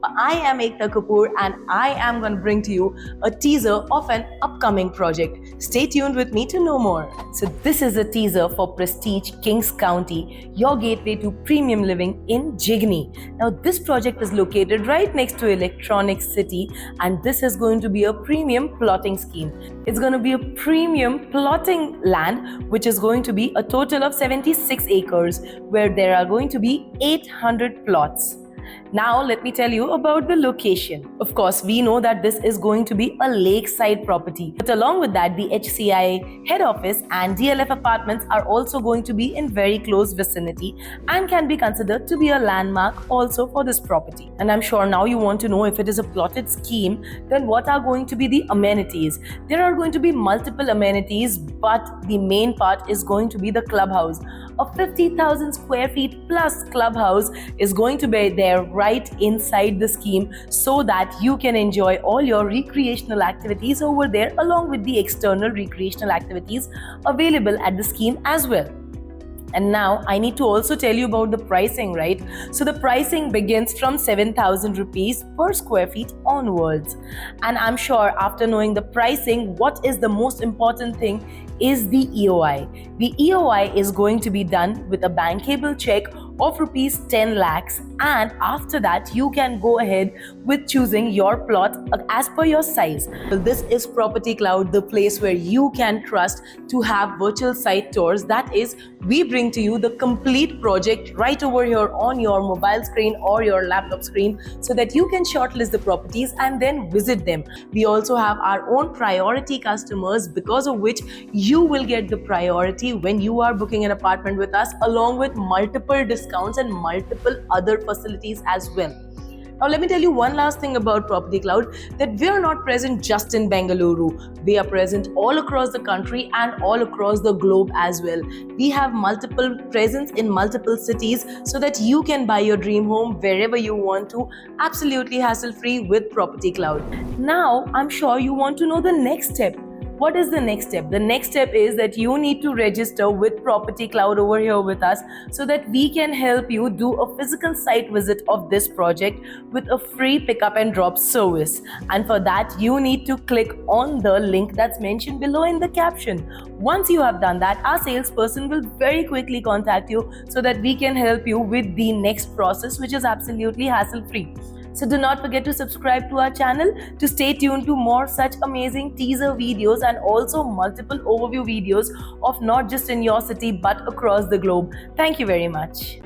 I am Ekta Kapoor and I am going to bring to you a teaser of an upcoming project. Stay tuned with me to know more. So this is a teaser for Prestige Kings County, your gateway to premium living in Jigni. Now this project is located right next to Electronic City and this is going to be a premium plotting scheme. It's going to be a premium plotting land which is going to be a total of 76 acres where there are going to be 800 plots. Now, let me tell you about the location. Of course, we know that this is going to be a lakeside property. But along with that, the HCI head office and DLF apartments are also going to be in very close vicinity and can be considered to be a landmark also for this property. And I'm sure now you want to know, if it is a plotted scheme, then what are going to be the amenities? There are going to be multiple amenities, but the main part is going to be the clubhouse. A 50,000 square feet plus clubhouse is going to be there right inside the scheme so that you can enjoy all your recreational activities over there along with the external recreational activities available at the scheme as well. And now I need to also tell you about the pricing, right? So the pricing begins from 7,000 rupees per square feet onwards. And I'm sure after knowing the pricing, what is the most important thing is the EOI. The EOI is going to be done with a bankable check of rupees 10 lakhs, and after that you can go ahead with choosing your plot as per your size. Well, this is Property Cloud, the place where you can trust to have virtual site tours. That is, we bring to you the complete project right over here on your mobile screen or your laptop screen so that you can shortlist the properties and then visit them. We also have our own priority customers, because of which you will get the priority when you are booking an apartment with us, along with multiple discounts and multiple other facilities as well. Now let me tell you one last thing about Property Cloud, that we are not present just in Bengaluru. We are present all across the country and all across the globe as well. We have multiple presence in multiple cities so that you can buy your dream home wherever you want to, absolutely hassle-free with Property Cloud. Now I'm sure you want to know the next step. What is the next step? The next step is that you need to register with Property Cloud over here with us so that we can help you do a physical site visit of this project with a free pickup and drop service. And for that, you need to click on the link that's mentioned below in the caption. Once you have done that, our salesperson will very quickly contact you so that we can help you with the next process, which is absolutely hassle-free. So do not forget to subscribe to our channel to stay tuned to more such amazing teaser videos and also multiple overview videos of not just in your city but across the globe. Thank you very much.